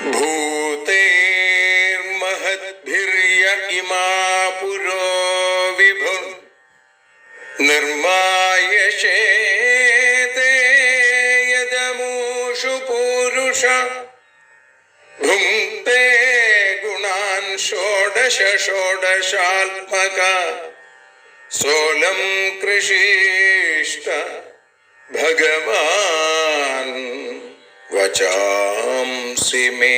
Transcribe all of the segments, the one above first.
भूतेर्महद्भिर्य इमा पुरो विभुः निर्मायशेते यदमूषु पूरुष भुङ्क्ते गुणान् षोडश षोडशात्मका सोऽलं कृषीष्ट भगवान् वचांसि मे।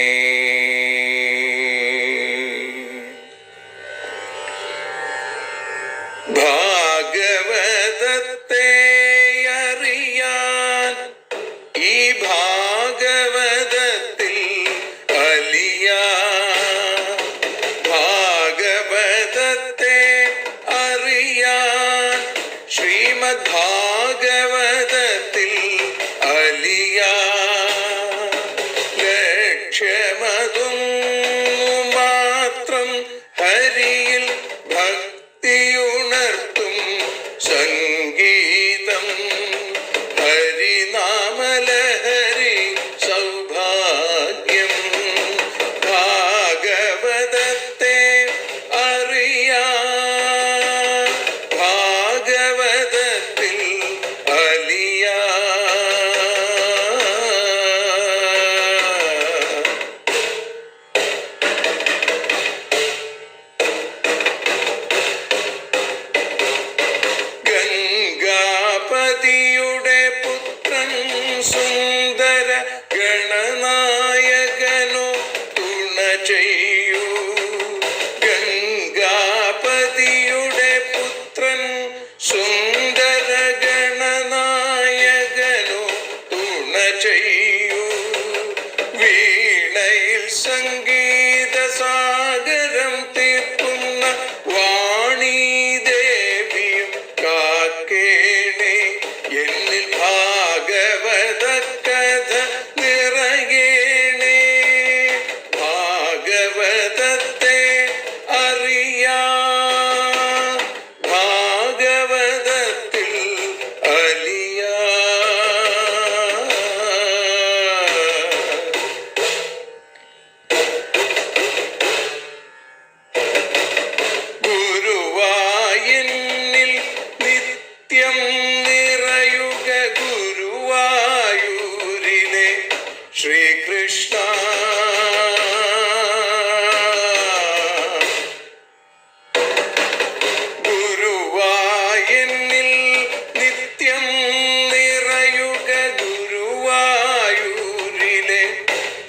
ഭാഗവതത്തെ അറിയാൻ ഈ ഭാഗവതത്തിൽ അലിയാൻ, ഭാഗവതത്തെ അറിയാൻ ശ്രീമദ് ഭാഗവതത്തിൽ അലിയാൻ, ലക്ഷ്യമതും മാത്രം ഹരിയിൽ ഭക്തിയുണർത്തും സംഗീതം ഹരിനാമലഹരി സൗഭാഗ്യം. ഭാഗവതത്തെ അറിയാൻ ഭാഗവതത്തിൽ അലിയാൻ. ഗംഗാപതിയുടെ പുത്രൻ സുന്ദര ഗണനായകനോ തുണ ചെയ്യൂ. ഗംഗാപതിയുടെ പുത്രൻ സുന്ദര ഗണനായകനോ തുണ ചെയ്യൂ. വീണയിൽ സംഗീത സാഗരം തീർക്കുന്ന വാണീദേവിയും കാക്കേണേ എന്നിൽ ഭാഗവത കഥ നിറയേണേ. ഭാഗവതത്തെ അറിയാൻ ഭാഗവതത്തിൽ അലിയാൻ. ഗുരുവായൂരിൽ നിത്യം നിറയുക ഗുരുവായൂരിലെ ശ്രീകൃഷ്ണ. ഗുരുവായൂരിൽ നിത്യം നിറയുക ഗുരുവായൂരിലെ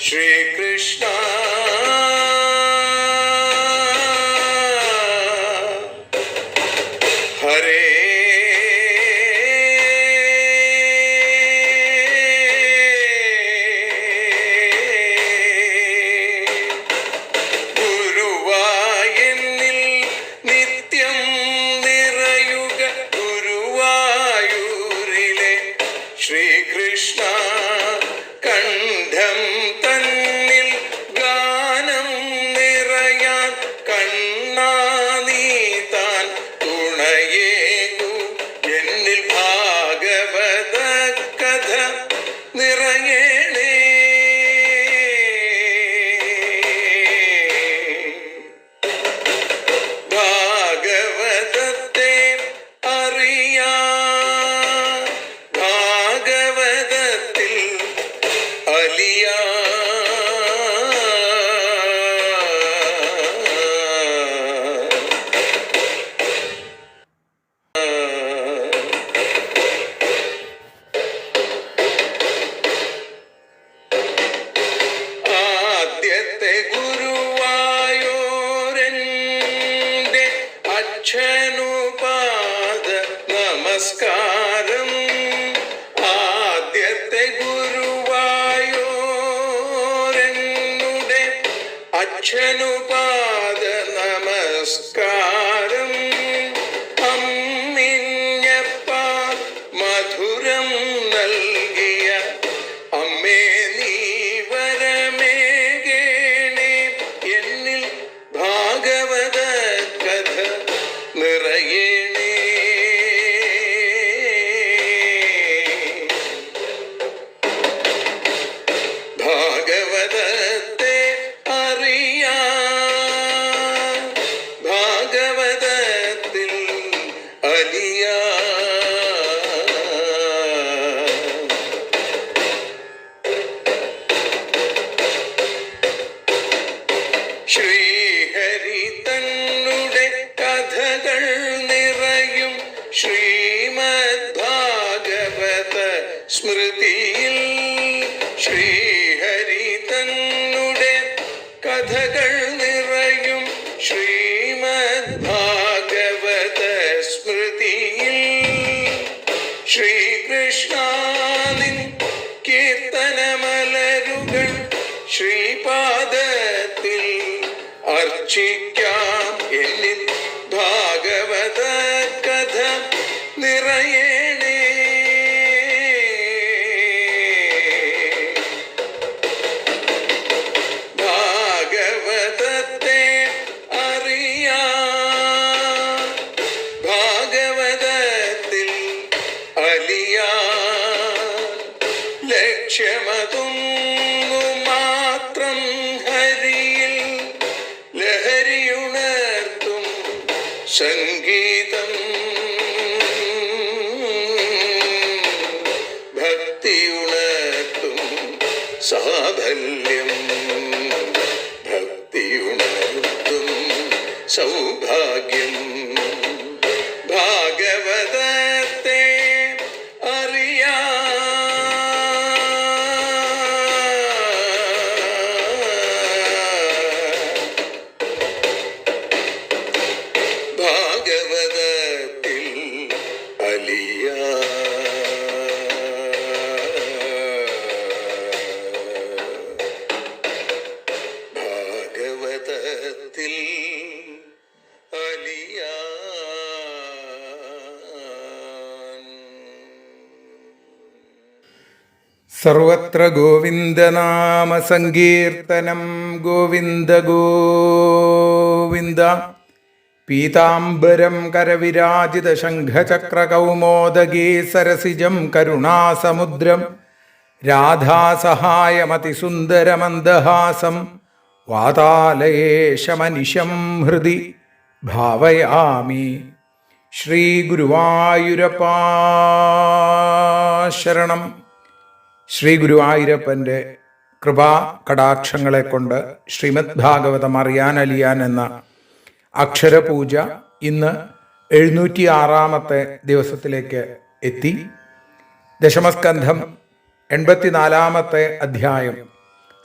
ശ്രീകൃഷ്ണ. ഹരേ ഗുരുവായൂരിൽ നിത്യം നിറയുക ഗുരുവായൂരിലെ ശ്രീകൃഷ്ണ. കണ്ഠം തന്നിൽ ഗാനം നിറയാൻ കണ്ണാ നീ താൻ തുണയേകു. എന്നിൽ ഭാഗവത കഥ നിറയേണേ. ഭാഗവതത്തെ അറിയാൻ ഭാഗവതത്തിൽ അലിയാൻ. ആദ്യത്തെ ഗുരുവായൂരന്റെ അച്ഛനുപാദ നമസ്കാരം. ആദ്യത്തെ ഗുരുവായൂരനുടെ അച്ഛനുപാദ നമസ്കാരം. അമ്മിഞ്ഞപ്പ മധുരം നൽകിയ അമ്മേ നീ വരമേകേണേ. എന്നിൽ ഭാഗവത കഥ നിറയേണേ. ഭാഗവതത്തെ ശ്രീഹരി തന്നുടെ കഥകൾ നിറയും ശ്രീമദ് ഭാഗവത സ്മൃതിയിൽ. ശ്രീഹരി തന്നുടെ കഥകൾ നിറയും ശ്രീമദ് ഭാഗവത സ്മൃതിയിൽ. ശ്രീകൃഷ്ണാനിൻ കീർത്തനമലരുകൾ ശ്രീപാദത്തിൽ അർച്ചിക്കാം. എന്നിൽ ഭാഗവത കഥ നിറയണേ. ഭാഗവതത്തെ അറിയാം, ഭാഗവതത്തിൽ അലിയാൻ. ലക്ഷ്യമതൊന്നു മാത്രം ഹരിയിൽ ലഹരിയുണർത്തും സംഗീതം. ഭക്തിയുണർത്തും സാഫല്യം, ഭക്തിയുണർത്തും സൗഭാഗ്യം. ഭാഗവതത്തെ അറിയാം, ഭാഗവതത്തിൽ അലിയാൻ. ഭാഗവതത്തിൽ അലിയാൻ. സർവത്ര ഗോവിന്ദനാമ സങ്കീർത്തനം. ഗോവിന്ദ ഗോവിന്ദ. പീതാംബരം കരവിരാജിത ശംഖചക്രകൗമോദഗീ സരസിജം കരുണാസമുദ്രം രാധാസഹായമതിസുന്ദരമന്ദഹാസം വാതാലയേശമനിശം ഹൃദി ഭാവയാമി. ശ്രീ ഗുരുവായൂരപ്പാ ശരണം. ശ്രീ ഗുരുവായൂരപ്പൻ്റെ കൃപാ കടാക്ഷങ്ങളെ കൊണ്ട് ശ്രീമദ് ഭാഗവതം അറിയാൻ അലിയാൻ എന്ന അക്ഷരപൂജ ഇന്ന് 706 ദിവസത്തിലേക്ക് എത്തി. ദശമസ്കന്ധം 84 അധ്യായം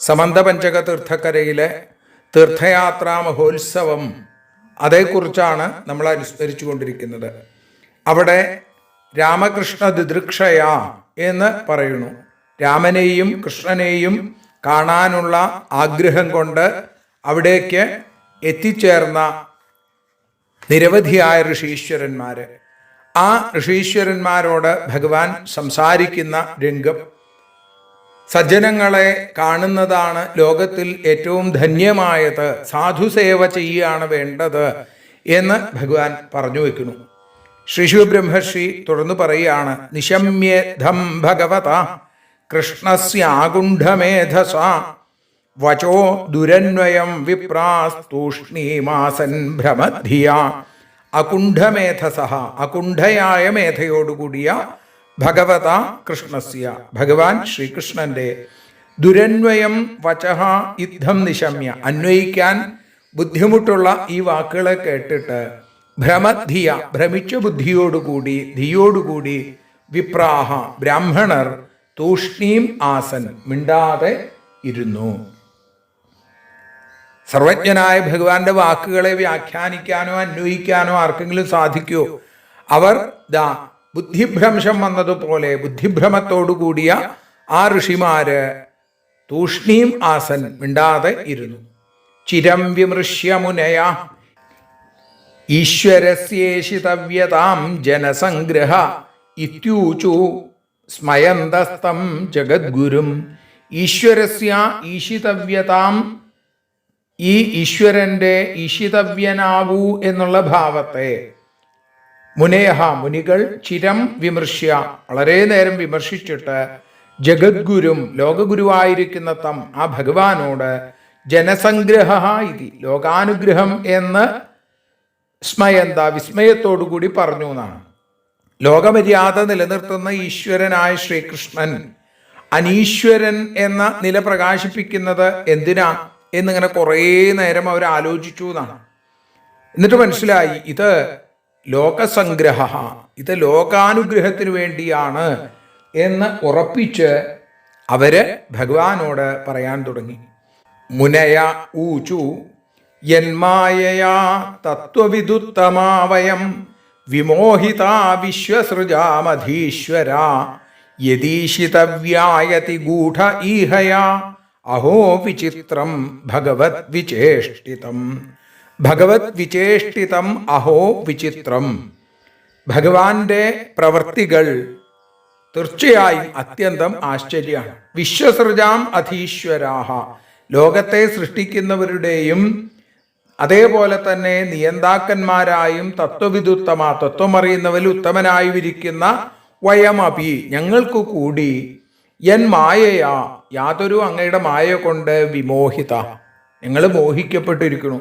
സമന്തപഞ്ചക തീർത്ഥക്കരയിലെ തീർത്ഥയാത്രാ മഹോത്സവം, അതേക്കുറിച്ചാണ് നമ്മൾ അനുസ്മരിച്ചു കൊണ്ടിരിക്കുന്നത്. അവിടെ രാമകൃഷ്ണ ദിദൃക്ഷയ എന്ന് പറയുന്നു. രാമനെയും കൃഷ്ണനെയും കാണാനുള്ള ആഗ്രഹം കൊണ്ട് അവിടേക്ക് എത്തിച്ചേർന്ന നിരവധിയായ ഋഷീശ്വരന്മാര്. ആ ഋഷീശ്വരന്മാരോട് ഭഗവാൻ സംസാരിക്കുന്ന രംഗം, സജ്ജനങ്ങളെ കാണുന്നതാണ് ലോകത്തിൽ ഏറ്റവും ധന്യമായത്, സാധുസേവ ചെയ്യുകയാണ് വേണ്ടത് എന്ന് ഭഗവാൻ പറഞ്ഞു വെക്കുന്നു. ശ്രീ ശിവബ്രഹ്മർഷി തുടർന്ന് പറയുകയാണ്, നിശമ്യേധം ഭഗവത കൃഷ്ണസ്യാകുണ്ഠമേധസ വചോ ദുരന്വയം വിപ്രാസ്തൂഷ്ണീമാസൻ ഭ്രമധിയ. അകുണ്ഠമേധസ, അകുണ്ഠയായ മേധയോടുകൂടിയ ഭഗവത കൃഷ്ണസ്യ, ഭഗവാൻ ശ്രീകൃഷ്ണന്റെ ദുരന്വയം വചഃ ഇദ്ധം നിശമ്യ, അന്വയിക്കാൻ ബുദ്ധിമുട്ടുള്ള ഈ വാക്കുകളെ കേട്ടിട്ട് ഭ്രമധിയ, ഭ്രമിച്ച ബുദ്ധിയോടുകൂടി ധിയോടുകൂടി വിപ്രാഹ, ബ്രാഹ്മണർ തൂഷ്ണീം ആസൻ, മിണ്ടാതെ ഇരുന്നു. സർവജ്ഞനായ ഭഗവാന്റെ വാക്കുകളെ വ്യാഖ്യാനിക്കാനോ അന്വയിക്കാനോ ആർക്കെങ്കിലും സാധിക്കുമോ? അവർ ബുദ്ധിഭ്രംശം വന്നതുപോലെ ബുദ്ധിഭ്രമത്തോടുകൂടിയ ആ ഋഷിമാര് തൂഷ്ണീം ആസൻ, മിണ്ടാതെ ഇരുന്നു. ചിരം വിമൃശ്യ മുനയ ഈശ്വരസ്യേഷിതവ്യതാം ജനസംഗ്രഹ ഇത്യൂചു സ്മയന്തസ്തം ജഗദ്ഗുരും. ഈശ്വരസ്യ ഈശിതവ്യതാം, ഈ ഈശ്വരന്റെ ഈശിതവ്യനാവൂ എന്നുള്ള ഭാവത്തെ മുനേഹ, മുനികൾ ചിരം വിമർശ്യ, വളരെ നേരം വിമർശിച്ചിട്ട് ജഗദ്ഗുരും, ലോകഗുരുവായിരിക്കുന്ന തം, ആ ഭഗവാനോട് ജനസംഗ്രഹ ഇതി, ലോകാനുഗ്രഹം എന്ന് സ്മയന്ത, വിസ്മയത്തോടുകൂടി പറഞ്ഞു എന്നാണ്. ലോകമര്യാദ നിലനിർത്തുന്ന ഈശ്വരനായ ശ്രീകൃഷ്ണൻ അനീശ്വരൻ എന്ന നില പ്രകാശിപ്പിക്കുന്നത് എന്തിനാ? എന്നിങ്ങനെ കുറേ നേരം അവർ ആലോചിച്ചു എന്നാണ്. എന്നിട്ട് മനസ്സിലായി ഇത് ലോകസംഗ്രഹ, ഇത് ലോകാനുഗ്രഹത്തിന് വേണ്ടിയാണ് എന്ന് ഉറപ്പിച്ച് അവര് ഭഗവാനോട് പറയാൻ തുടങ്ങി. മുനയ ഊചു യന്മായയാ തത്വവിദുത്തമാവയം വിമോഹിതാ വിശ്വസൃജാമധീശ്വര യദീശിതവ്യായതി ഗൂഢ ഈഹയാ അഹോ വിചിത്രം ഭഗവത് വിചേഷ്ടിതം. ഭഗവത് വിചേഷ്ടിതം അഹോ വിചിത്രം. ഭഗവാന്റെ പ്രവൃത്തികൾ തീർച്ചയായും അത്യന്തം ആശ്ചര്യമാണ്. വിശ്വസൃജാം അധീശ്വരാഹ, ലോകത്തെ സൃഷ്ടിക്കുന്നവരുടെയും അതേപോലെ തന്നെ നിയന്താക്കന്മാരായും തത്വവിദുത്തമ, തത്വമറിയുന്നവരിൽ ഉത്തമനായി വിരിക്കുന്ന വയമപി, ഞങ്ങൾക്കു കൂടി യൻ മായയാ, യാതൊരു അങ്ങയുടെ മായ കൊണ്ട് വിമോഹിത, ഞങ്ങൾ മോഹിക്കപ്പെട്ടിരിക്കുന്നു.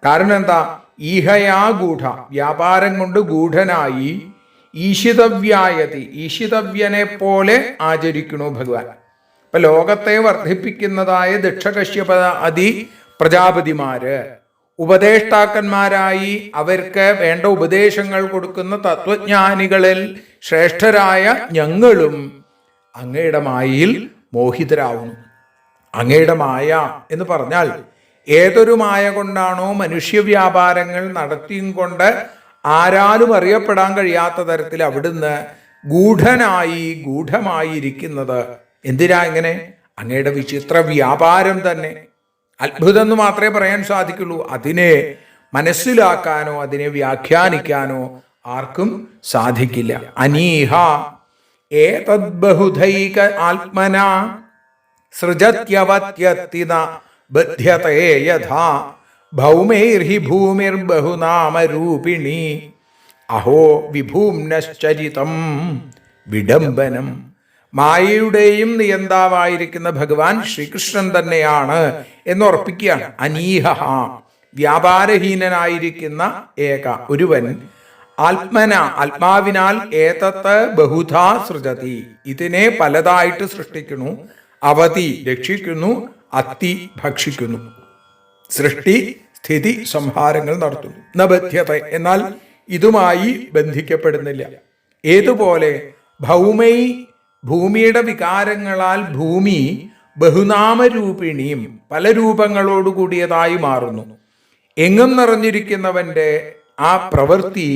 കാരണം എന്താ? ഈഹയാ ഗൂഢ, വ്യാപാരം കൊണ്ട് ഗൂഢനായി, ഈശിതവ്യായതി, ഈശിതവ്യനെ പോലെ ആചരിക്കണു ഭഗവാൻ. ഇപ്പൊ ലോകത്തെ വർദ്ധിപ്പിക്കുന്നതായ ദക്ഷകശ്യപ അതി പ്രജാപതിമാര്, ഉപദേഷ്ടാക്കന്മാരായി അവർക്ക് വേണ്ട ഉപദേശങ്ങൾ കൊടുക്കുന്ന തത്വജ്ഞാനികളിൽ ശ്രേഷ്ഠരായ ഞങ്ങളും അങ്ങയുടെ മായയിൽ മോഹിതരാവുന്നു. അങ്ങയുടെ മായ എന്ന് പറഞ്ഞാൽ ഏതൊരു മായ കൊണ്ടാണോ മനുഷ്യ വ്യാപാരങ്ങൾ നടത്തിയും കൊണ്ട് ആരാലും അറിയപ്പെടാൻ കഴിയാത്ത തരത്തിൽ അവിടുന്ന് ഗൂഢമായി ഇരിക്കുന്നത്. എന്തിനാ ഇങ്ങനെ? അങ്ങയുടെ വിചിത്ര വ്യാപാരം തന്നെ. അത്ഭുതം എന്ന് മാത്രമേ പറയാൻ സാധിക്കുള്ളൂ. അതിനെ മനസ്സിലാക്കാനോ അതിനെ വ്യാഖ്യാനിക്കാനോ ആർക്കും സാധിക്കില്ല. അനീഹ ഏതദ്ബഹുധൈക ആത്മന സൃജത്യവത്യത്തിന ബധ്യതേ യഥാ ഭൗമൈർഹി ഭൂമിർബഹുനാമരൂപിണി അഹോ വിഭൂമ്നശ്ചരിതം വിഡംബനം. മായയുടെയും നിയന്താവായിരിക്കുന്ന ഭഗവാൻ ശ്രീകൃഷ്ണൻ തന്നെയാണ് എന്ന് ഉറപ്പിക്കുകയാണ്. അനീഹ, വ്യാപാരഹീനനായിരിക്കുന്ന ഏക ഒരുവൻ, ആത്മന, ആത്മാവിനാൽ ഏതത്ത് ബഹുധാ സൃജതി, ഇതിനെ പലതായിട്ട് സൃഷ്ടിക്കുന്നു, അവതി രക്ഷിക്കുന്നു, അത്തി ഭക്ഷിക്കുന്നു, സൃഷ്ടി സ്ഥിതി സംഹാരങ്ങൾ നടത്തുന്നു. ന ബധ്യത, എന്നാൽ ഇതുമായി ബന്ധിക്കപ്പെടുന്നില്ല. ഏതുപോലെ ഭൗമൈ, ഭൂമിയുടെ വികാരങ്ങളാൽ ഭൂമി ബഹുനാമരൂപിണിയും പല രൂപങ്ങളോട് കൂടിയതായി മാറുന്നു. എങ്ങും നിറഞ്ഞിരിക്കുന്നവന്റെ ആ പ്രവൃത്തി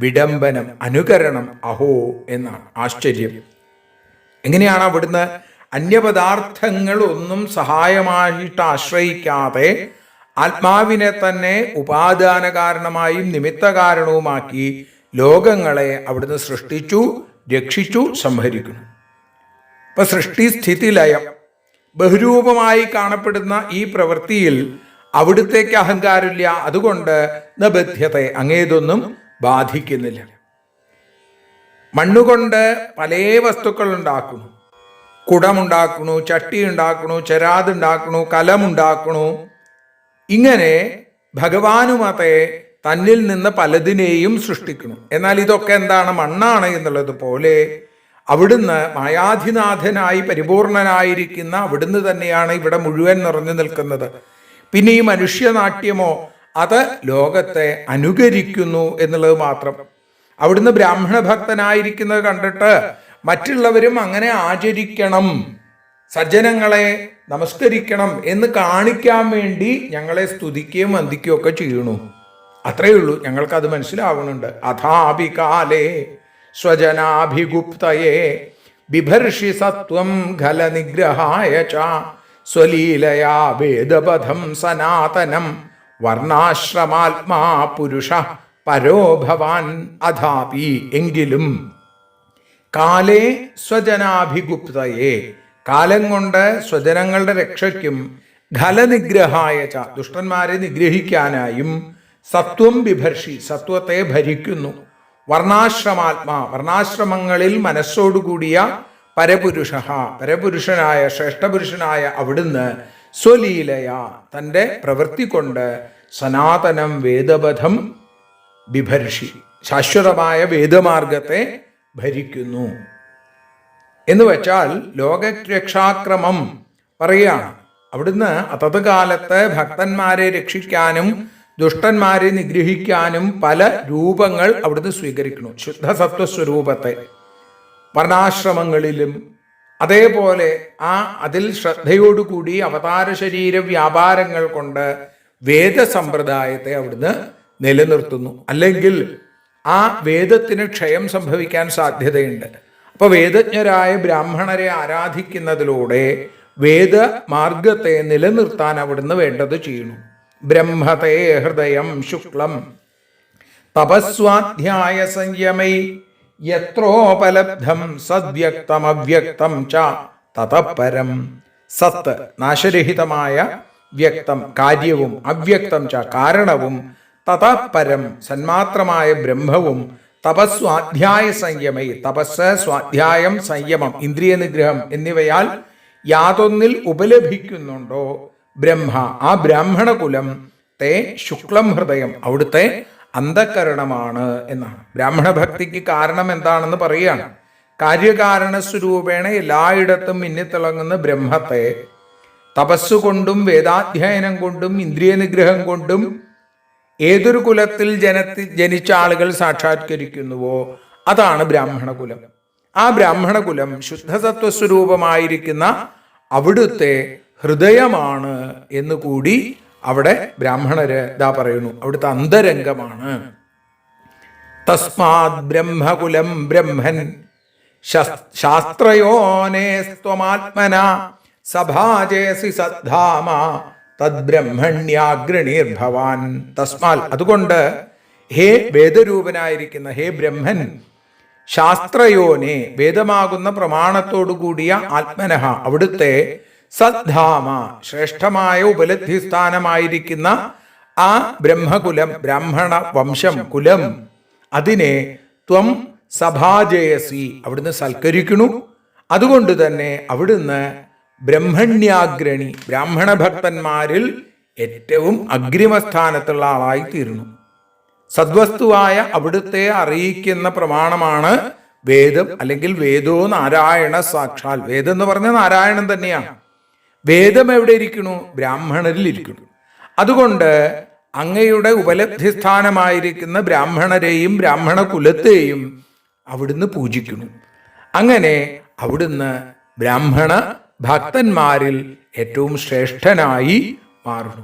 വിഡംബനം, അനുകരണം, അഹോ എന്നാണ്. ആശ്ചര്യം. എങ്ങനെയാണ് അവിടുന്ന് അന്യപദാർത്ഥങ്ങൾ ഒന്നും സഹായമായിട്ട് ആശ്രയിക്കാതെ ആത്മാവിനെ തന്നെ ഉപാദാന കാരണമായും നിമിത്ത കാരണവുമാക്കി ലോകങ്ങളെ അവിടുന്ന് സൃഷ്ടിച്ചു, രക്ഷിച്ചു, സംഹരിക്കുന്നു. ഇപ്പൊ സൃഷ്ടി സ്ഥിതി ലയം ബഹുരൂപമായി കാണപ്പെടുന്ന ഈ പ്രവൃത്തിയിൽ അവിടുത്തേക്ക് അഹങ്കാരമില്ല. അതുകൊണ്ട് നബധ്യത, അങ്ങേതൊന്നും ബാധിക്കുന്നില്ല. മണ്ണുകൊണ്ട് പല വസ്തുക്കൾ ഉണ്ടാക്കുന്നു. കുടമുണ്ടാക്കണു, ചട്ടി ഉണ്ടാക്കണു, ചെരാതുണ്ടാക്കണു, കലമുണ്ടാക്കണു. ഇങ്ങനെ ഭഗവാനുമതെ തന്നിൽ നിന്ന് പലതിനെയും സൃഷ്ടിക്കുന്നു. എന്നാൽ ഇതൊക്കെ എന്താണ്? മണ്ണാണ് എന്നുള്ളത് പോലെ അവിടുന്ന് മായാധിനാഥനായി പരിപൂർണനായിരിക്കുന്ന അവിടുന്ന് തന്നെയാണ് ഇവിടെ മുഴുവൻ നിറഞ്ഞു നിൽക്കുന്നത്. പിന്നെ ഈ മനുഷ്യനാട്യമോ അത് ലോകത്തെ അനുകരിക്കുന്നു എന്നുള്ളത് മാത്രം. അവിടുന്ന് ബ്രാഹ്മണ ഭക്തനായിരിക്കുന്നത് കണ്ടിട്ട് മറ്റുള്ളവരും അങ്ങനെ ആചരിക്കണം, സജ്ജനങ്ങളെ നമസ്കരിക്കണം എന്ന് കാണിക്കാൻ വേണ്ടി ഞങ്ങളെ സ്തുതിക്കുകയും വന്ദിക്കുകയും ഒക്കെ ചെയ്യണു. അത്രയേ ഉള്ളൂ. ഞങ്ങൾക്കത് മനസ്സിലാവുന്നുണ്ട്. അഥാഭികാലേ സ്വജനാഭിഗുപ്തയേ ബിഭർഷി സത്വം ഖല നിഗ്രഹായ ച സ്വലീലയാ വേദപഥം സനാതനം വർണ്ണാശ്രമാത്മാ പുരുഷ പരോ ഭവാൻ. അഥാപി, എങ്കിലും, കാലേ സ്വജനാഭിഗുപ്തയെ, കാലം കൊണ്ട് സ്വജനങ്ങളുടെ രക്ഷയ്ക്കും, ഖലനിഗ്രഹായ ച, ദുഷ്ടന്മാരെ നിഗ്രഹിക്കാനായും, സത്വം ബിഭർഷി, സത്വത്തെ ഭരിക്കുന്നു, വർണ്ണാശ്രമാത്മാ, വർണ്ണാശ്രമങ്ങളിൽ മനസ്സോടുകൂടിയ പരപുരുഷ, പരപുരുഷനായ ശ്രേഷ്ഠപുരുഷനായ അവിടുന്ന് സ്വലീലയ, തൻ്റെ പ്രവൃത്തി കൊണ്ട് സനാതനം വേദപഥം ബിഭർഷി, ശാശ്വതമായ വേദമാർഗത്തെ ഭരിക്കുന്നു. എന്ന് വെച്ചാൽ ലോകരക്ഷാക്രമം പറയുകയാണ്. അവിടുന്ന് അതത് കാലത്ത് ഭക്തന്മാരെ രക്ഷിക്കാനും ദുഷ്ടന്മാരെ നിഗ്രഹിക്കാനും പല രൂപങ്ങൾ അവിടുന്ന് സ്വീകരിക്കുന്നു. ശുദ്ധസത്വ സ്വരൂപത്തെ വർണ്ണാശ്രമങ്ങളിലും അതേപോലെ അതിൽ ശ്രദ്ധയോടുകൂടി അവതാര ശരീര വ്യാപാരങ്ങൾ കൊണ്ട് വേദസമ്പ്രദായത്തെ അവിടുന്ന് നിലനിർത്തുന്നു. അല്ലെങ്കിൽ ആ വേദത്തിന് ക്ഷയം സംഭവിക്കാൻ സാധ്യതയുണ്ട്. അപ്പോൾ വേദജ്ഞരായ ബ്രാഹ്മണരെ ആരാധിക്കുന്നതിലൂടെ വേദമാർഗത്തെ നിലനിർത്താൻ അവിടുന്ന് വേണ്ടത് ചെയ്യുന്നു. ബ്രഹ്മതേ ഹൃദയം ശുക്ലം തപസ്വാധ്യായ സംയമൈ യത്രോപലബ്ധം സദ്വ്യക്തമവ്യക്തം ച തതപരം. സത്ത് നാശരഹിതമായ, വ്യക്തം കാര്യവും, അവ്യക്തം ച കാരണവും, തതപരം സന്മാത്രമായ ബ്രഹ്മവും, തപസ്വാധ്യായ സംയമൈ തപസ്, സ്വാധ്യായം, സംയമം, ഇന്ദ്രിയ നിഗ്രഹം എന്നിവയാൽ യാതൊന്നിൽ ഉപലഭിക്കുന്നുണ്ടോ ബ്രഹ്മ, ആ ബ്രാഹ്മണകുലം തേ ശുക്ലം ഹൃദയം അവിടുത്തെ അന്ധകരണമാണ് എന്നാണ്. ബ്രാഹ്മണ ഭക്തിക്ക് കാരണം എന്താണെന്ന് പറയുകയാണ്. കാര്യകാരണ സ്വരൂപേണ എല്ലായിടത്തും മിന്നിത്തിളങ്ങുന്ന ബ്രഹ്മത്തെ തപസ്സുകൊണ്ടും വേദാധ്യയനം കൊണ്ടും ഇന്ദ്രിയ നിഗ്രഹം കൊണ്ടും ഏതൊരു കുലത്തിൽ ജനിച്ച ആളുകൾ സാക്ഷാത്കരിക്കുന്നുവോ അതാണ് ബ്രാഹ്മണകുലം. ആ ബ്രാഹ്മണകുലം ശുദ്ധസത്വസ്വരൂപമായിരിക്കുന്ന അവിടുത്തെ ഹൃദയമാണ് എന്നുകൂടി അവിടെ ബ്രാഹ്മണര് ഇതാ പറയുന്നു, അവിടുത്തെ അന്തരംഗമാണ്. തസ്മാത് ബ്രഹ്മകുലം ബ്രഹ്മൻ ശാസ്ത്രയോനേസ്ത്വമാത്മന സഭാജേസി സദ്ധാമ തദ്ബ്രഹ്മണ്യാഗ്രണീർഭവാൻ. തസ്മാൽ അതുകൊണ്ട്, ഹേ വേദരൂപനായിരിക്കുന്ന ഹേ ബ്രഹ്മൻ, ശാസ്ത്രയോനെ വേദമാകുന്ന പ്രമാണത്തോടു കൂടിയ ആത്മനഃ അവിടുത്തെ സദ്ധാമ ശ്രേഷ്ഠമായ ഉപലബ്ധിസ്ഥാനമായിരിക്കുന്ന ആ ബ്രഹ്മകുലം, ബ്രാഹ്മണ വംശം, കുലം, അതിനെ ത്വം സഭാജയസി അവിടുന്ന് സൽക്കരിക്കുന്നു. അതുകൊണ്ട് തന്നെ അവിടുന്ന് ബ്രഹ്മണ്യാഗ്രണി ബ്രാഹ്മണ ഭക്തന്മാരിൽ ഏറ്റവും അഗ്രിമസ്ഥാനത്തുള്ള ആളായി തീർന്നു. സദ്വസ്തുവായ അവിടുത്തെ അറിയിക്കുന്ന പ്രമാണമാണ് വേദം, അല്ലെങ്കിൽ വേദോ നാരായണ സാക്ഷാൽ. വേദം എന്ന് പറഞ്ഞ നാരായണൻ തന്നെയാണ്. വേദം എവിടെ ഇരിക്കുന്നു? ബ്രാഹ്മണരിൽ ഇരിക്കുന്നു. അതുകൊണ്ട് അങ്ങയുടെ ഉപലബ്ധിസ്ഥാനമായിരിക്കുന്ന ബ്രാഹ്മണരെയും ബ്രാഹ്മണ കുലത്തെയും അവിടുന്ന് പൂജിക്കുന്നു. അങ്ങനെ അവിടുന്ന് ബ്രാഹ്മണ ഭക്തന്മാരിൽ ഏറ്റവും ശ്രേഷ്ഠനായി മാറുന്നു.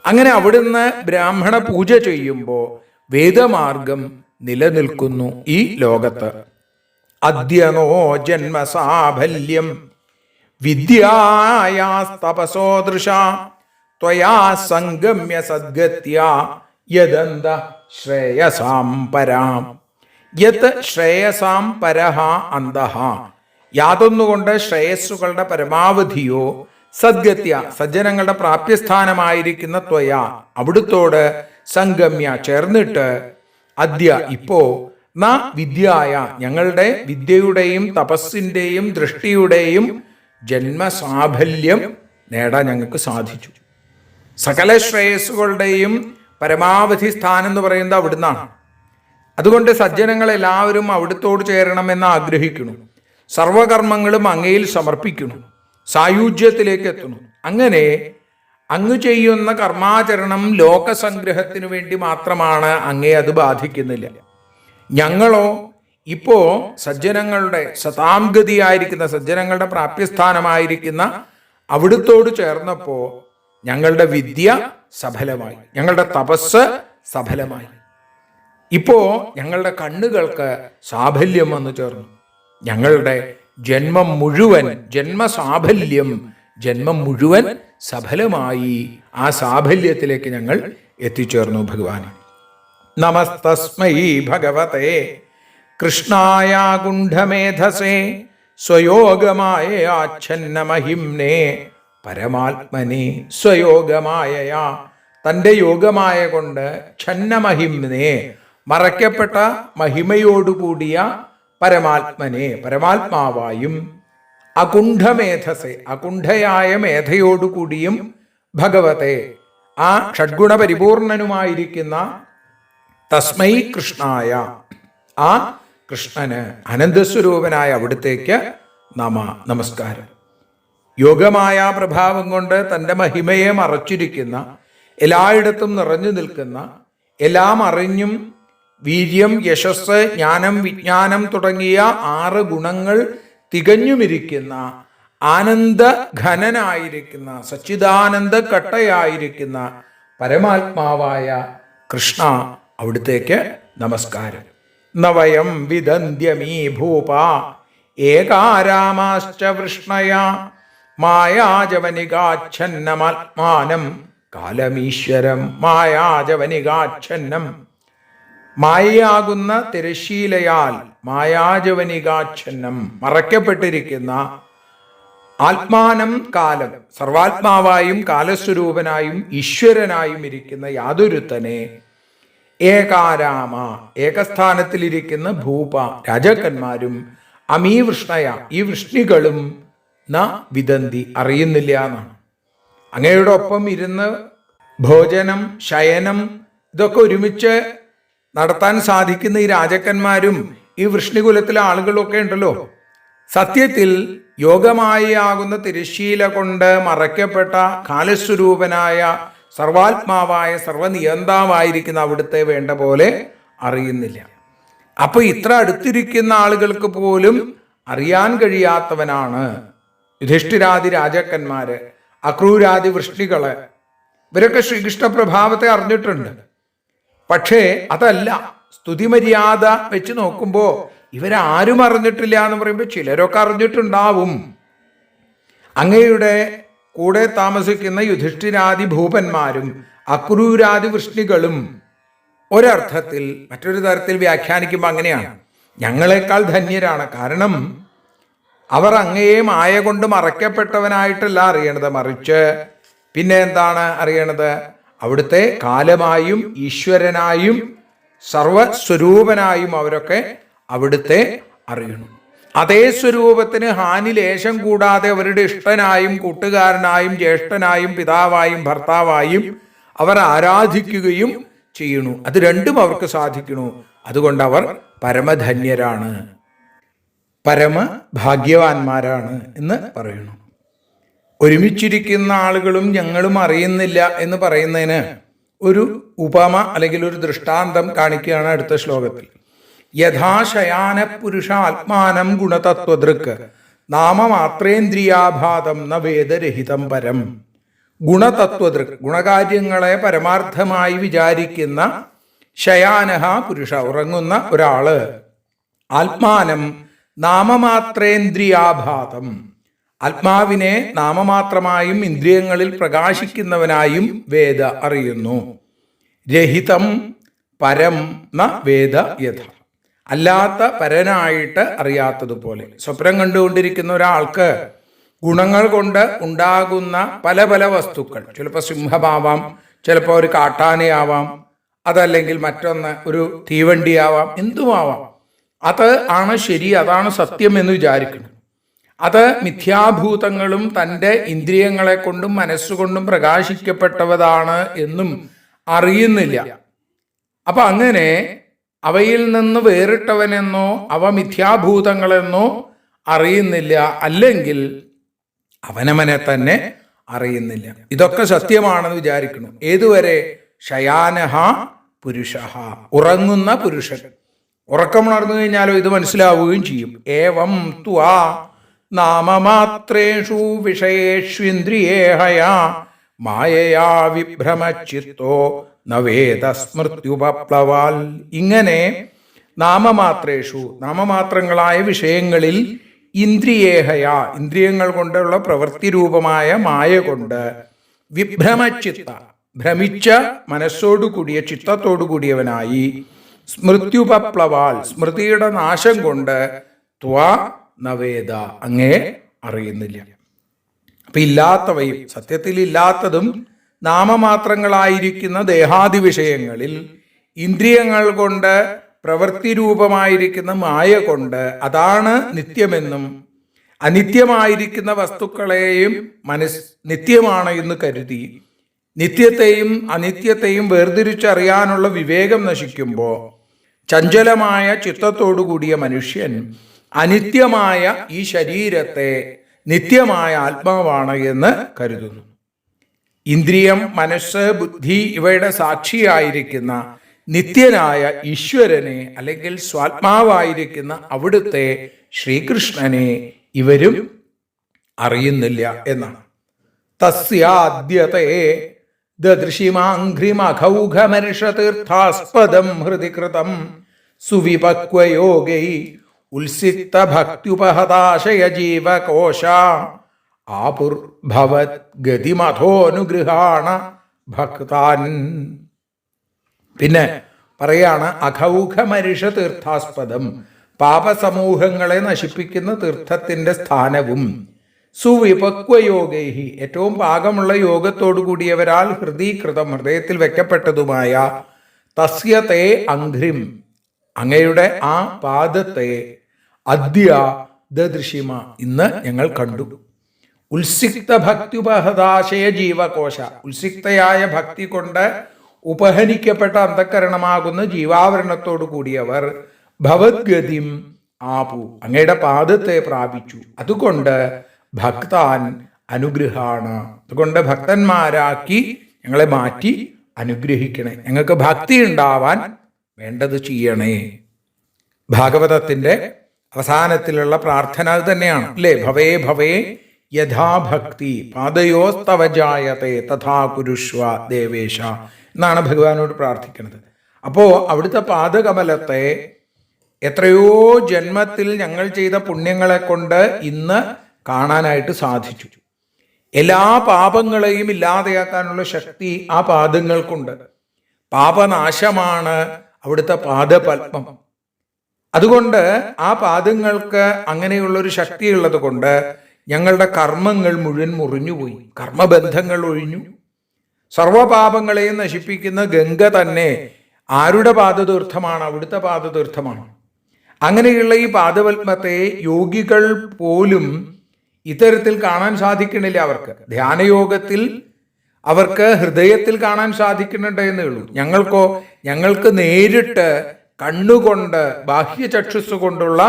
അങ്ങനെ അവിടുന്ന് ബ്രാഹ്മണ പൂജ ചെയ്യുമ്പോൾ വേദമാർഗം നിലനിൽക്കുന്നു ഈ ലോകത്ത്. അദ്യനോ ജന്മസാഫല്യം വിദ്യായാസ്തപസോദൃശ ത്വയാ സംഗമ്യ സദ്ഗത്യാ യദന്ത ശ്രേയസാം പരാം. യത് ശ്രേയസാം പരഹ അന്തഃ യാതൊന്നുകൊണ്ട് ശ്രേയസ്സുകളുടെ പരമാവധിയോ സദ്ഗത്യ സജ്ജനങ്ങളുടെ പ്രാപ്യസ്ഥാനമായിരിക്കുന്ന ത്വയ അവിടുത്തോട് സംഗമ്യ ചേർന്നിട്ട് അദ്യ ഇപ്പോ ന വിദ്യായ ഞങ്ങളുടെ വിദ്യയുടെയും തപസ്സിന്റെയും ദൃഷ്ടിയുടെയും ജന്മസാഫല്യം നേടാൻ ഞങ്ങൾക്ക് സാധിച്ചു. സകല ശ്രേയസ്സുകളുടെയും പരമാവധി സ്ഥാനം എന്ന് പറയുന്നത് അവിടുന്നാണ്. അതുകൊണ്ട് സജ്ജനങ്ങളെല്ലാവരും അവിടുത്തോട് ചേരണമെന്ന് ആഗ്രഹിക്കുന്നു. സർവകർമ്മങ്ങളും അങ്ങയിൽ സമർപ്പിക്കുന്നു, സായുജ്യത്തിലേക്ക് എത്തുന്നു. അങ്ങനെ അങ്ങ് ചെയ്യുന്ന കർമാചരണം ലോകസംഗ്രഹത്തിനു വേണ്ടി മാത്രമാണ്, അങ്ങേ അത് ബാധിക്കുന്നില്ല. ഞങ്ങളോ ഇപ്പോ സജ്ജനങ്ങളുടെ ശതാംഗതിയായിരിക്കുന്ന സജ്ജനങ്ങളുടെ പ്രാപ്യസ്ഥാനമായിരിക്കുന്ന അവിടുത്തോട് ചേർന്നപ്പോ ഞങ്ങളുടെ വിദ്യ സഫലമായി, ഞങ്ങളുടെ തപസ് സഫലമായി. ഇപ്പോ ഞങ്ങളുടെ കണ്ണുകൾക്ക് സാഫല്യം വന്നു ചേർന്നു. ഞങ്ങളുടെ ജന്മം മുഴുവൻ ജന്മസാഫല്യം ജന്മം മുഴുവൻ സഫലമായി. ആ സാഫല്യത്തിലേക്ക് ഞങ്ങൾ എത്തിച്ചേർന്നു ഭഗവാൻ. നമസ്തസ്മൈ ഭഗവതേ കൃഷ്ണായ ഗുണ്ഠമേധസേ സ്വയോഗമായ ആച്ഛന്നമഹിംനേ പരമാത്മനെ. സ്വയോഗമായയാ തൻ്റെ യോഗമായ കൊണ്ട് ഛന്നമഹിംനേ മറയ്ക്കപ്പെട്ട മഹിമയോടുകൂടിയ പരമാത്മനെ പരമാത്മാവായും അകുണ്ഠമേധസെ അകുണ്ഠയായ മേധയോടുകൂടിയും ഭഗവത്തെ ആ ഷഡ്ഗുണ പരിപൂർണനുമായിരിക്കുന്ന തസ്മൈ കൃഷ്ണായ ആ കൃഷ്ണന് അനന്തസ്വരൂപനായ അവിടുത്തേക്ക് നമസ്കാരം. യോഗമായ പ്രഭാവം കൊണ്ട് തൻ്റെ മഹിമയെ മറച്ചിരിക്കുന്ന, എല്ലായിടത്തും നിറഞ്ഞു നിൽക്കുന്ന, എല്ലാം അറിഞ്ഞും വീര്യം, യശസ്, ജ്ഞാനം, വിജ്ഞാനം തുടങ്ങിയ 6 ഗുണങ്ങൾ തികഞ്ഞുമിരിക്കുന്ന, ആനന്ദഘനനായിരിക്കുന്ന, സച്ചിദാനന്ദ കട്ടയായിരിക്കുന്ന പരമാത്മാവായ കൃഷ്ണ, അവിടുത്തേക്ക് നമസ്കാരം. നവയം വിദന്ധ്യമീ ഭൂപ ഏകാരാമാശ്ച വൃഷ്ണയ മായാജവനികാച്ഛന്നമാത്മാനം കാലമീശ്വരം. മായാജവനികാച്ഛന്നം, മായയാകുന്ന തിരശീലയാൽ മായാജവനികാച്ഛന്നം മറയ്ക്കപ്പെട്ടിരിക്കുന്ന ആത്മാനം കാലം, സർവാത്മാവായും കാലസ്വരൂപനായും ഈശ്വരനായും ഇരിക്കുന്ന യാതൊരുത്തനെ ഏകാരാമ, ഏകസ്ഥാനത്തിലിരിക്കുന്ന ഭൂപ, രാജാക്കന്മാരും അമീ വൃഷ്ണയ, ഈ വൃഷ്ണികളും ന വിദന്തി, അറിയുന്നില്ല എന്നാണ്. അങ്ങയുടെ ഒപ്പം ഇരുന്ന് ഭോജനം, ശയനം ഇതൊക്കെ ഒരുമിച്ച് നടത്താൻ സാധിക്കുന്ന ഈ രാജാക്കന്മാരും ഈ വൃഷ്ണികുലത്തിലെ ആളുകളൊക്കെ ഉണ്ടല്ലോ, സത്യത്തിൽ യോഗമായാകുന്ന തിരശ്ശീല കൊണ്ട് മറയ്ക്കപ്പെട്ട കാലസ്വരൂപനായ സർവാത്മാവായ സർവനിയന്താവായിരിക്കുന്ന അവിടുത്തെ വേണ്ട പോലെ അറിയുന്നില്ല. അപ്പൊ ഇത്ര അടുത്തിരിക്കുന്ന ആളുകൾക്ക് പോലും അറിയാൻ കഴിയാത്തവനാണ് യുധിഷ്ഠിരാദി രാജാക്കന്മാര്, അക്രൂരാദി വൃഷ്ണികള്. ഇവരൊക്കെ ശ്രീകൃഷ്ണ പ്രഭാവത്തെ അറിഞ്ഞിട്ടുണ്ട്. പക്ഷേ അതല്ല, സ്തുതിമര്യാദ വെച്ച് നോക്കുമ്പോ ഇവരാരും അറിഞ്ഞിട്ടില്ല എന്ന് പറയുമ്പോൾ ചിലരൊക്കെ അറിഞ്ഞിട്ടുണ്ടാവും. അങ്ങയുടെ കൂടെ താമസിക്കുന്ന യുധിഷ്ഠിരാദി ഭൂപന്മാരും അക്രൂരാദി വൃഷ്ണികളും ഒരർത്ഥത്തിൽ, മറ്റൊരു തരത്തിൽ വ്യാഖ്യാനിക്കുമ്പോൾ അങ്ങനെയാണ്, ഞങ്ങളെക്കാൾ ധന്യരാണ്. കാരണം അവർ അങ്ങയെ മായ കൊണ്ട് മറയ്ക്കപ്പെട്ടവനായിട്ടല്ല അറിയണത്, മറിച്ച് പിന്നെ എന്താണ് അറിയണത്? അവിടുത്തെ കാലമായും ഈശ്വരനായും സർവസ്വരൂപനായും അവരൊക്കെ അവിടുത്തെ അറിയണം. അതേ സ്വരൂപത്തിന് ഹാനി ലേശം കൂടാതെ അവരുടെ ഇഷ്ടനായും കൂട്ടുകാരനായും ജ്യേഷ്ഠനായും പിതാവായും ഭർത്താവായും അവർ ആരാധിക്കുകയും ചെയ്യണു. അത് രണ്ടും അവർക്ക് സാധിക്കണു. അതുകൊണ്ട് അവർ പരമധന്യരാണ്, പരമഭാഗ്യവാന്മാരാണ് എന്ന് പറയുന്നു. ഒരുമിച്ചിരിക്കുന്ന ആളുകളും ഞങ്ങളും അറിയുന്നില്ല എന്ന് പറയുന്നതിന് ഒരു ഉപമ അല്ലെങ്കിൽ ഒരു ദൃഷ്ടാന്തം കാണിക്കുകയാണ് അടുത്ത ശ്ലോകത്തിൽ. യഥാശയാന പുരുഷ ആത്മാനം ഗുണതത്വദൃക് നാമമാത്രേന്ദ്രിയാഭാതം ന വേദരഹിതം പരം. ഗുണതത്വദൃക്, ഗുണകാര്യങ്ങളെ പരമാർത്ഥമായി വിചാരിക്കുന്ന ശയാനഹ പുരുഷ, ഉറങ്ങുന്ന ഒരാള്, ആത്മാനം നാമമാത്രേന്ദ്രിയാഭാതം, ആത്മാവിനെ നാമമാത്രമായും ഇന്ദ്രിയങ്ങളിൽ പ്രകാശിക്കുന്നവനായും വേദ അറിയുന്നു. രഹിതം പരം ന വേദ യഥ, അല്ലാത്ത പരനായിട്ട് അറിയാത്തതുപോലെ. സ്വപ്നം കണ്ടുകൊണ്ടിരിക്കുന്ന ഒരാൾക്ക് ഗുണങ്ങൾ കൊണ്ട് ഉണ്ടാകുന്ന പല പല വസ്തുക്കൾ, ചിലപ്പോൾ സിംഹമാവാം, ചിലപ്പോൾ ഒരു കാട്ടാനയാവാം, അതല്ലെങ്കിൽ മറ്റൊന്ന് ഒരു തീവണ്ടിയാവാം, എന്തുമാവാം. അത് ആണ് ശരി, അതാണ് സത്യം എന്ന് വിചാരിക്കണം. അത് മിഥ്യാഭൂതങ്ങളും തൻ്റെ ഇന്ദ്രിയങ്ങളെ കൊണ്ടും മനസ്സുകൊണ്ടും പ്രകാശിക്കപ്പെട്ടവതാണ് എന്നും അറിയുന്നില്ല. അപ്പൊ അങ്ങനെ അവയിൽ നിന്ന് വേറിട്ടവനെന്നോ അവ മിഥ്യാഭൂതങ്ങളെന്നോ അറിയുന്നില്ല, അല്ലെങ്കിൽ അവനവനെ തന്നെ അറിയുന്നില്ല. ഇതൊക്കെ സത്യമാണെന്ന് വിചാരിക്കണം. ഏതുവരെ? ശയാനഹ പുരുഷ, ഉറങ്ങുന്ന പുരുഷൻ. ഉറക്കമുണർന്നു കഴിഞ്ഞാലോ ഇത് മനസ്സിലാവുകയും ചെയ്യും. ഏവം ത്വാ നാമമാത്രേഷു വിഷയേഷ്വിന്ദ്രിയേഹയാ മായയാ വിഭ്രമചിത്തോ നവേദ സ്മൃത്യുപപ്ലവാൽ. ഇങ്ങനെ നാമമാത്രേഷു, നാമമാത്രങ്ങളായ വിഷയങ്ങളിൽ, ഇന്ദ്രിയേഹയ, ഇന്ദ്രിയങ്ങൾ കൊണ്ടുള്ള പ്രവൃത്തി രൂപമായ മായ കൊണ്ട്, വിഭ്രമചിത്ത, ഭ്രമിച്ച മനസ്സോടു കൂടിയ ചിത്തത്തോടു കൂടിയവനായി, സ്മൃത്യുപപ്ലവാൽ, സ്മൃതിയുടെ നാശം കൊണ്ട്, ത്വാ നവേദ, അങ്ങേ അറിയുന്നില്ല. അപ്പൊ ഇല്ലാത്തവയും സത്യത്തിൽ ഇല്ലാത്തതും നാമമാത്രങ്ങളായിരിക്കുന്ന ദേഹാദി വിഷയങ്ങളിൽ ഇന്ദ്രിയങ്ങൾ കൊണ്ട് പ്രവൃത്തി രൂപമായിരിക്കുന്ന മായ കൊണ്ട് അതാണ് നിത്യമെന്നും അനിത്യമായിരിക്കുന്ന വസ്തുക്കളെയും നിത്യമാണ് എന്ന് കരുതി നിത്യത്തെയും അനിത്യത്തെയും വേർതിരിച്ചറിയാനുള്ള വിവേകം നശിക്കുമ്പോൾ ചഞ്ചലമായ ചിത്തത്തോടു കൂടിയ മനുഷ്യൻ അനിത്യമായ ഈ ശരീരത്തെ നിത്യമായ ആത്മാവാണ് എന്ന് കരുതുന്നു. ഇന്ദ്രിയം, മനസ്സ്, ബുദ്ധി ഇവയുടെ സാക്ഷിയായിരിക്കുന്ന നിത്യനായ ഈശ്വരനെ അല്ലെങ്കിൽ സ്വാത്മാവായിരിക്കുന്ന അവിടുത്തെ ശ്രീകൃഷ്ണനെ ഇവരും അറിയുന്നില്ല എന്നാണ്. തസ്യാദ്യത്തെ ദദൃശിമാഘ്രിമഘൗഘമർഷതീർത്ഥാസ്പദം ഹൃദി കൃതം സുവിപക്വയോഗൈ ഉത്സിക്ത ഭക്ത്യുപഹതാശയ ജീവകോശ ആപുർഭവത് ഗതിമഥോനുഗൃഹാണ ഭക്താൻ. പിന്നെ പറയാണ്, അഘൗഘമരിഷ തീർത്ഥാസ്പദം, പാപസമൂഹങ്ങളെ നശിപ്പിക്കുന്ന തീർത്ഥത്തിന്റെ സ്ഥാനവും, സുവിപക്വയോഗൈഹി, ഏറ്റവും പാകമുള്ള യോഗത്തോടു കൂടിയവരാൽ ഹൃദീകൃതം, ഹൃദയത്തിൽ വെക്കപ്പെട്ടതുമായ, തസ്യത്തെ അഘ്രിം, അങ്ങയുടെ ആ പാദത്തെ, അദ്യ ദദൃശിമ, ഇന്ന് ഞങ്ങൾ കണ്ടു. ഉത്സിക്ത ഭക്ത്യുപഹതാശയ ജീവകോശ, ഉത്സിക്തയായ ഭക്തി കൊണ്ട് ഉപഹരിക്കപ്പെട്ട അന്ധക്കരണമാകുന്ന ജീവാവരണത്തോടു കൂടിയവർ ഭവദ്ഗതിം ആപു, അങ്ങയുടെ പാദത്തെ പ്രാപിച്ചു. അതുകൊണ്ട് ഭക്താൻ അനുഗ്രഹാണ്, അതുകൊണ്ട് ഭക്തന്മാരാക്കി ഞങ്ങളെ മാറ്റി അനുഗ്രഹിക്കണേ, ഞങ്ങൾക്ക് ഭക്തി ഉണ്ടാവാൻ വേണ്ടത് ചെയ്യണേ. ഭാഗവതത്തിന്റെ അവസാനത്തിലുള്ള പ്രാർത്ഥന അത് തന്നെയാണ് അല്ലേ? ഭവേ ഭവേ യഥാഭക്തി പാദയോസ്തവ ജായത്തെ തഥാ കുരുഷ്വ ദേവേശ എന്നാണ് ഭഗവാനോട് പ്രാർത്ഥിക്കുന്നത്. അപ്പോൾ അവിടുത്തെ പാദകമലത്തെ എത്രയോ ജന്മത്തിൽ ഞങ്ങൾ ചെയ്ത പുണ്യങ്ങളെ കൊണ്ട് ഇന്ന് കാണാനായിട്ട് സാധിച്ചു. എല്ലാ പാപങ്ങളെയും ഇല്ലാതെയാക്കാനുള്ള ശക്തി ആ പാദങ്ങൾക്കുണ്ട്. പാപനാശമാണ് അവിടുത്തെ പാദപത്മം. അതുകൊണ്ട് ആ പാദങ്ങൾക്ക് അങ്ങനെയുള്ളൊരു ശക്തിയുള്ളത് കൊണ്ട് ഞങ്ങളുടെ കർമ്മങ്ങൾ മുഴുവൻ മുറിഞ്ഞുപോയി, കർമ്മബന്ധങ്ങൾ ഒഴിഞ്ഞു. സർവപാപങ്ങളെയും നശിപ്പിക്കുന്ന ഗംഗ തന്നെ ആരുടെ പാദതീർത്ഥമാണ്? അവിടുത്തെ പാദതീർത്ഥമാണ്. അങ്ങനെയുള്ള ഈ പാദപത്മത്തെ യോഗികൾ പോലും ഇത്തരത്തിൽ കാണാൻ സാധിക്കണില്ല. അവർക്ക് ധ്യാനയോഗത്തിൽ അവർക്ക് ഹൃദയത്തിൽ കാണാൻ സാധിക്കുന്നുണ്ട് എന്നേ ഉള്ളൂ. ഞങ്ങൾക്ക് നേരിട്ട് കണ്ണുകൊണ്ട്, ബാഹ്യചക്ഷുസ് കൊണ്ടുള്ള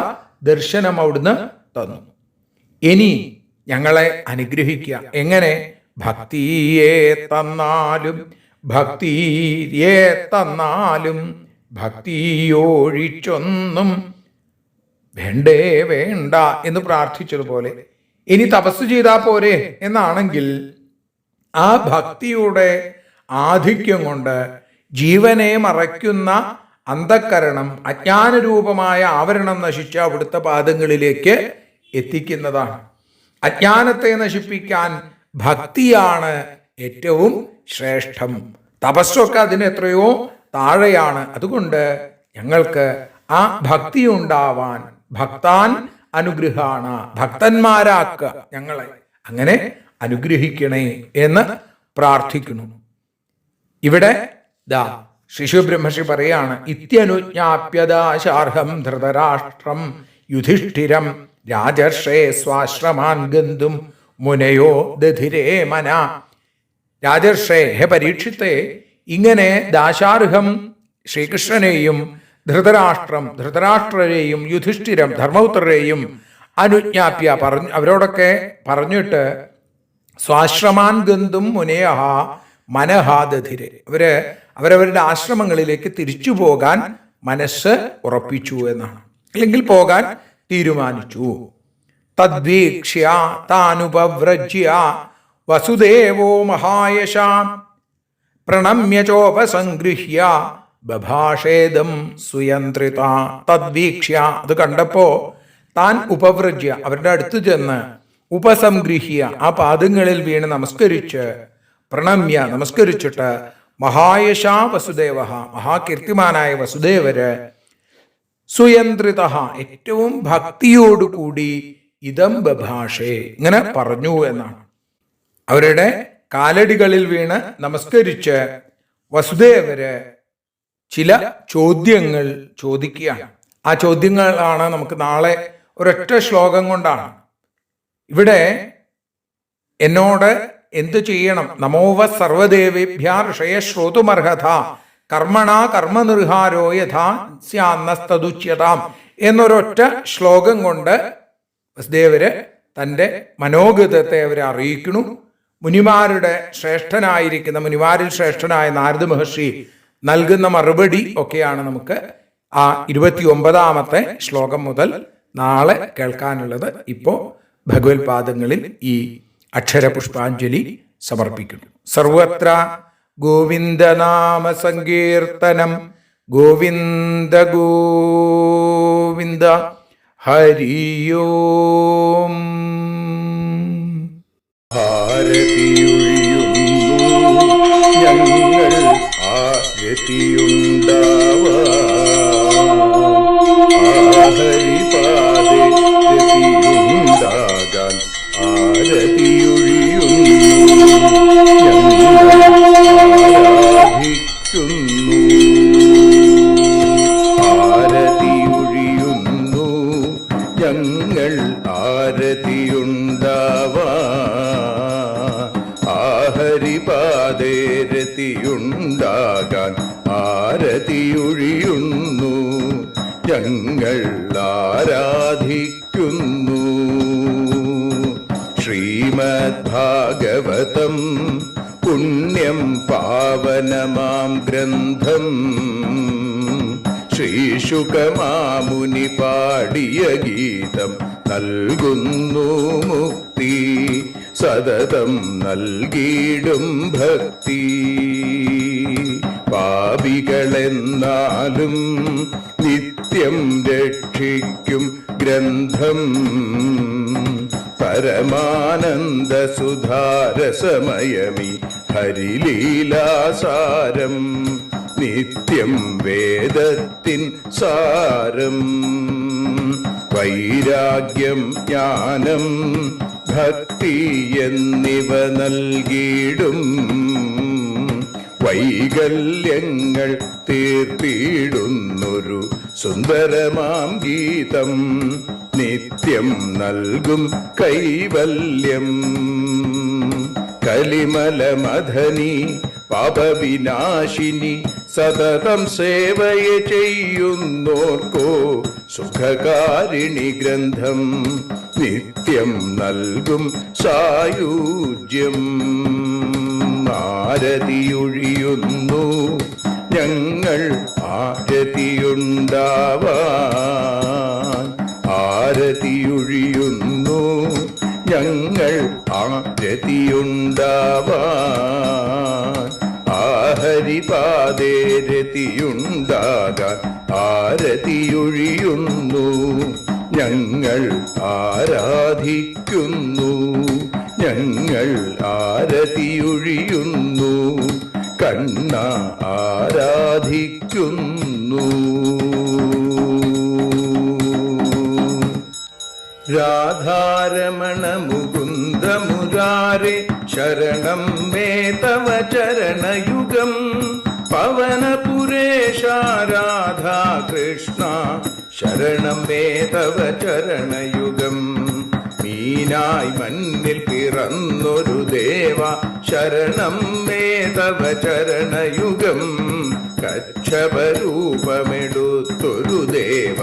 ദർശനം അവിടുന്ന് തന്നു. ഇനി ഞങ്ങളെ അനുഗ്രഹിക്കുക. എങ്ങനെ? ഭക്തിയെ തന്നാലും ഭക്തിയെ തന്നാലും ഭക്തിയൊഴിച്ചൊന്നും വേണ്ടേ വേണ്ട എന്ന് പ്രാർത്ഥിച്ചതുപോലെ ഇനി തപസ് ചെയ്താൽ പോരെ എന്നാണെങ്കിൽ ആ ഭക്തിയുടെ ആധിക്യം കൊണ്ട് ജീവനെ മറയ്ക്കുന്ന അന്ധക്കരണം, അജ്ഞാനരൂപമായ ആവരണം നശിച്ച അവിടുത്തെ പാദങ്ങളിലേക്ക് എത്തിക്കുന്നതാണ്. അജ്ഞാനത്തെ നശിപ്പിക്കാൻ ഭക്തിയാണ് ഏറ്റവും ശ്രേഷ്ഠം. തപസ്സൊക്കെ അതിന് എത്രയോ താഴെയാണ്. അതുകൊണ്ട് ഞങ്ങൾക്ക് ആ ഭക്തി ഉണ്ടാവാൻ ഭക്താൻ അനുഗ്രഹാണ, ഭക്തന്മാരാക്കുക ഞങ്ങളെ, അങ്ങനെ അനുഗ്രഹിക്കണേ എന്ന് പ്രാർത്ഥിക്കുന്നു. ഇവിടെ ദാ ശിശുബ്രഹ്മർഷി പറയാണ്, ഇത്യനുജ്ഞാപ്യദാശാർഹം ധൃതരാഷ്ട്രം യുധിഷ്ഠിരം രാജർഷേ സ്വാശ്രമാൻ ഗന്ധും മുനയോ ദധിരേ മന. രാജർഷേ, ഹേ പരീക്ഷിത്തെ, ഇങ്ങനെ ദാശാർഹം ശ്രീകൃഷ്ണനെയും ധൃതരാഷ്ട്രരെയും യുധിഷ്ഠിരം ധർമ്മപുത്രരെയും അനുജ്ഞാപ്യ അവരോടൊക്കെ പറഞ്ഞിട്ട് സ്വാശ്രമാൻ ഗന്ധും മുനയഹ മനഹാദധിരെ, അവരവരുടെ ആശ്രമങ്ങളിലേക്ക് തിരിച്ചു പോകാൻ മനസ്സ് ഉറപ്പിച്ചു എന്നാണ്, അല്ലെങ്കിൽ പോകാൻ തീരുമാനിച്ചു. തദ്വീക്ഷ്യ താനുപവ്രജ്യ വസുദേവോ മഹായശാം പ്രണമ്യ ചോപസംഗൃഹ്യ ബഭാഷേദം സുയന്ത്രിത. തദ്വീക്ഷ്യ, അത് കണ്ടപ്പോ താൻ ഉപവ്രജ്യ, അവരുടെ അടുത്ത് ചെന്ന് ഉപസംഗൃഹ്യ, ആ പാദങ്ങളിൽ വീണ് നമസ്കരിച്ച്, പ്രണമ്യ, നമസ്കരിച്ചിട്ട്, മഹായശാ വസുദേവ, മഹാകീർത്തിമാനായ വസുദേവര്, സുയന്ത്രിത, ഏറ്റവും ഭക്തിയോടുകൂടി ഇതം ബഭാഷേ, ഇങ്ങനെ പറഞ്ഞു എന്നാണ്. അവരുടെ കാലടികളിൽ വീണ് നമസ്കരിച്ച് വസുദേവര് ചില ചോദ്യങ്ങൾ ചോദിക്കുകയാണ്. ആ ചോദ്യങ്ങളാണ് നമുക്ക് നാളെ ഒരൊറ്റ ശ്ലോകം കൊണ്ടാണ്. ഇവിടെ എന്നോട് എന്തു ചെയ്യണം? നമോവ സർവദേവേഭ്യ ഋഷയ ശ്രോതുമർഹത കർമ്മണ കർമ്മനിർഹാരോ യഥാ സ്യാന്നസ്തദുച്യതാം എന്നൊരൊറ്റ ശ്ലോകം കൊണ്ട് വസുദേവര് തൻ്റെ മനോഗതത്തെ അവരെ അറിയിക്കണു. മുനിമാരിൽ ശ്രേഷ്ഠനായ നാരദ മഹർഷി നൽകുന്ന മറുപടി ഒക്കെയാണ് നമുക്ക് ആ 29ാമത്തെ ശ്ലോകം മുതൽ നാളെ കേൾക്കാനുള്ളത്. ഇപ്പോൾ ഭഗവത്പാദങ്ങളിൽ ഈ അക്ഷരപുഷ്പാഞ്ജലി സമർപ്പിക്കുന്നു. സർവത്ര ഗോവിന്ദനാമ സങ്കീർത്തനം. ഗോവിന്ദ ഗോവിന്ദ. ഹരിയോം. ഭാരതിയൊഴിയുന്നു ഞങ്ങൾ ഹരിപാദേ രതിയുണ്ടാകാൻ ആരതിയൊഴിയുന്നു ഞങ്ങൾ ആരതിയുണ്ടാവാൻ ഹരിപാദേ രതിയുണ്ടാകാൻ ആരതിയൊഴിയുന്നു ഞങ്ങൾ ആരാധിക്കുന്നു. ശ്രീമദ്ഭാഗവതം പുണ്യം പാവനമാം ഗ്രന്ഥം ശ്രീശുകമാമുനി പാടിയ ഗീതം നൽകുന്നു മുക്തി സതതം നൽകിയിടും ഭക്തി. പാപികളെന്നാലും നിത്യം രക്ഷിക്കും ഗ്രന്ഥം പരമാനന്ദ സുധാരസമയമി ഹരിലീലാസാരം നിത്യം വേദത്തിൻ സാരം. വൈരാഗ്യം ജ്ഞാനം ഭക്തി എന്നിവ നൽകിയിടും വൈകല്യങ്ങൾ തീർത്തിയിടുന്നൊരു സുന്ദരമാം ഗീതം നിത്യം നൽകും കൈവല്യം. കലിമലമഥനി പാപവിനാശിനി സതതം സേവയ ചെയ്യുന്നോർക്കോ സുഖകാരിണി ഗ്രന്ഥം നിത്യം നൽകും സായുജ്യം. ആരതിയൊഴിയുന്നു ഞങ്ങൾ ആരതിയുണ്ടാവാൻ ആരതിയൊഴിയുന്നു ഞങ്ങൾ ആരതിയുണ്ടാവാൻ ഹരിപാദേ രതിയുണ്ടാകാൻ ആരതിയൊഴിയുന്നു ഞങ്ങൾ ആരാധിക്കുന്നു ഞങ്ങൾ ആരതിയൊഴിയുന്നു കണ്ണ ആരാധിക്കുന്നു. രാധാരമണ മുകുന്ദ മുരാരേ ശരണം മേ തവ ചരണയുഗം. പവനപുരേശ രാധാ കൃഷ്ണ ശരണം മേ തവ ചരണയുഗം. മീനായി മണ്ണിൽ പിറന്നൊരു ദേവ ശരണം മേ തവ ചരണയുഗം. കച്ഛപരൂപമെടുത്തൊരു ദേവ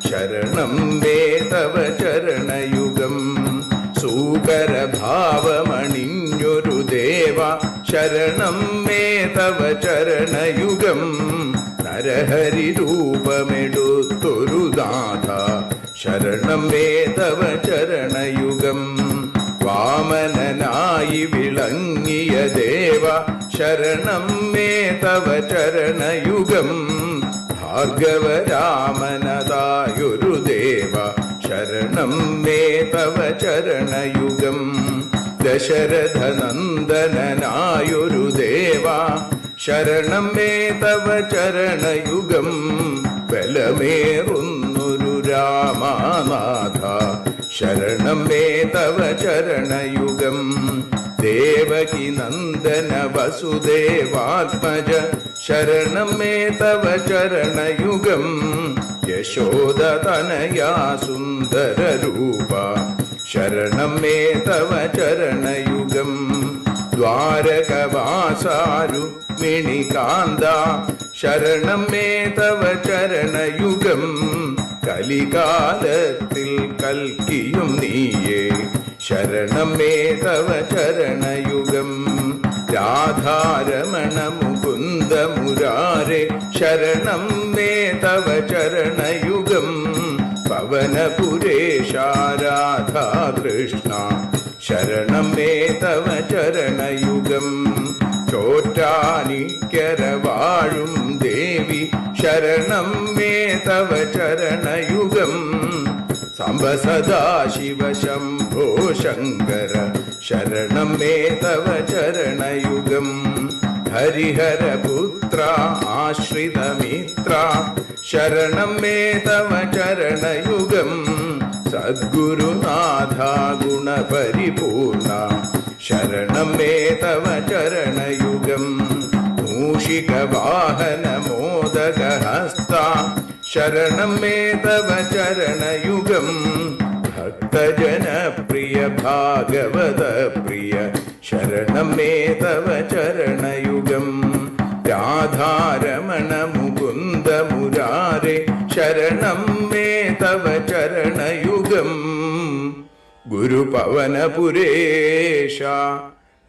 ശരണം മേ തവ ചരണയുഗം. സൂകരഭാവമണിഞ്ഞൊരു ദേവ ശരണം മേ തവ ചരണയുഗം. നരഹരി രൂപമെടുത്തൊരു നാഥ ശരണം മേ തവ ചരണയുഗം. വാമനനായി വിളങ്ങിയ ദേവ ശരണം മേ തവ ചരണയുഗം. ഭാർഗവരാമനതായൊരു ദേവ ശരണം മേ തവ ചരണയുഗം. ദശരഥനന്ദനായൊരു ദേവ ശരണം മേ തവ ചരണയുഗം. ബലമേറുന്നൊരു രാമനാഥ ശരണം മേ തവ ചരണയുഗം. ദേവകി നന്ദന വസുദേവാത്മജ ശരണം മേ തവ ചരണയുഗം. യശോദതനയാ സുന്ദര രൂപ ശരണം മേ തവ ചരണയുഗം. ദ്വാരകവാസാരുക്മിണികാന്ത ശരണം മേ തവ ചരണയുഗം. കലികാലത്തിൽ കൽക്കിയും നീയേ ശരണം മേ തവ ചരണയുഗം. രാധാരമണ മുകുന്ദ മുരാരേ ശരണം മേ തവ ചരണയുഗം. പവനപുരേശ രാധാകൃഷ്ണ ശരണം മേ തവ ചരണയുഗം. ചോറ്റാനിക്കര വാഴും ദേവി ശരണം മേ തവ ചരണയുഗം. സാംബ സദാശിവ ശംഭോ ശങ്കര ശരണം മേ തവ ചരണയുഗം. ഹരിഹരപുത്ര ആശ്രിതമിത്ര ശരണം മേ തവ ചരണയുഗം. സദ്ഗുരുനാഥ ഗുണപരിപൂർണ ശരണം മേ തവ ചരണയുഗം. മൂഷികവാഹന മോദകഹസ്ത ശരണം മേ തവ ചരണയുഗം. ഭക്തജനപ്രിയ ഭാഗവത പ്രിയ ശരണം മേ തവ ചരണയുഗം. രാധാരമണ മുകുന്ദ മുരാരേ ശരണം മേ തവ ചരണയുഗം. ഗുരുപവനപുരേശ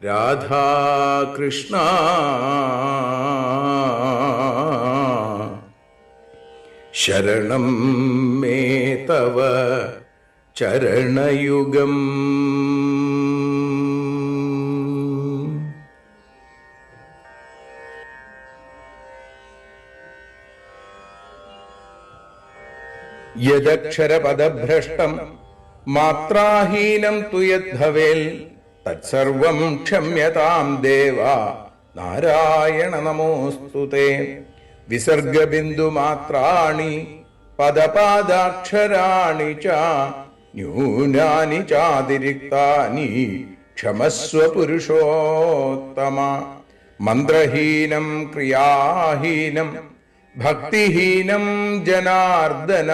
രാധാകൃഷ്ണ ശരണം മേ തവ ചരണയുഗം. യദക്ഷരപദഭ്രഷ്ടം മാത്രാഹീനം തു യദ്ഭവേൽ തത്സർവം ക്ഷമ്യതാം ദേവ നാരായണ നമോസ്തുതേ. വിസർഗബിന്ദുമാത്രാണി പദപാദാക്ഷരാണി ച ന്യൂനാനി ചാതിരിക്താനി ക്ഷമസ്വ പുരുഷോത്തമ. മന്ത്രഹീനം ക്രിയാഹീനം ഭക്തിഹീനം ജനാർദ്ദന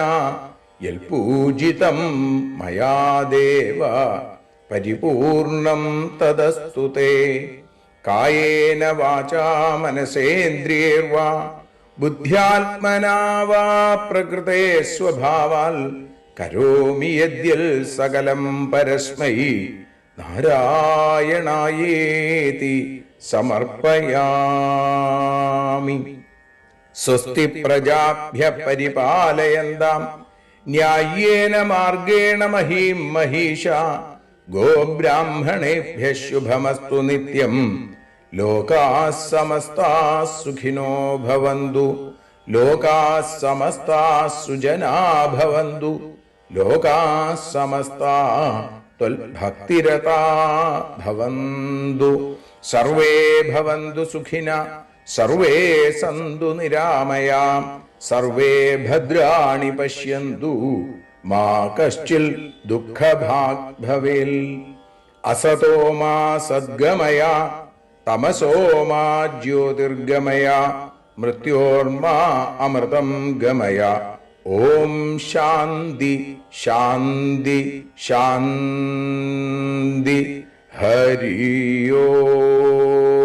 യൽപൂജിതം മയാ ദേവ പരിപൂർണം തദസ്തു തേ. കായേന വാചാ മനസേന്ദ്രിയൈർവാ ബുദ്ധ്യാത്മനാ വാ പ്രകൃതേ സ്വഭാവാൽ കരോമി യദ്യൽ സകലം പരസ്മൈ നാരായണായേതി സമർപ്പയാമി. സ്വസ്തി പ്രജാഭ്യഃ പരിപാലയന്താം ന്യായേന മാർഗേണ മഹീം മഹീഷാ. ഗോബ്രാഹ്മണേഭ്യഃ ശുഭമസ്തു നിത്യം. ലോകാഃ സമസ്താഃ സുഖിനോ ഭവന്തു. ലോകാഃ സമസ്താഃ സുജനാ ഭവന്തു. ലോകാഃ സമസ്താഃ ത്വൽഭക്തിരതാ ഭവന്തു. സർവേ ഭവന്തു സുഖിനഃ സർവേ സന്തു നിരാമയാം. സർവേ ഭദ്രാണി പശ്യന്തു മാ കശ്ചിൽ ദുഃഖഭാഗ് ഭവേൽ. അസതോ മാ സദ്ഗമയ തമസോ മാ ജ്യോതിർഗമയ മൃത്യോർമാ അമൃതം ഗമയ. ഓം ശാന്തി ശാന്തി ശാന്തി. ഹരി ഓം.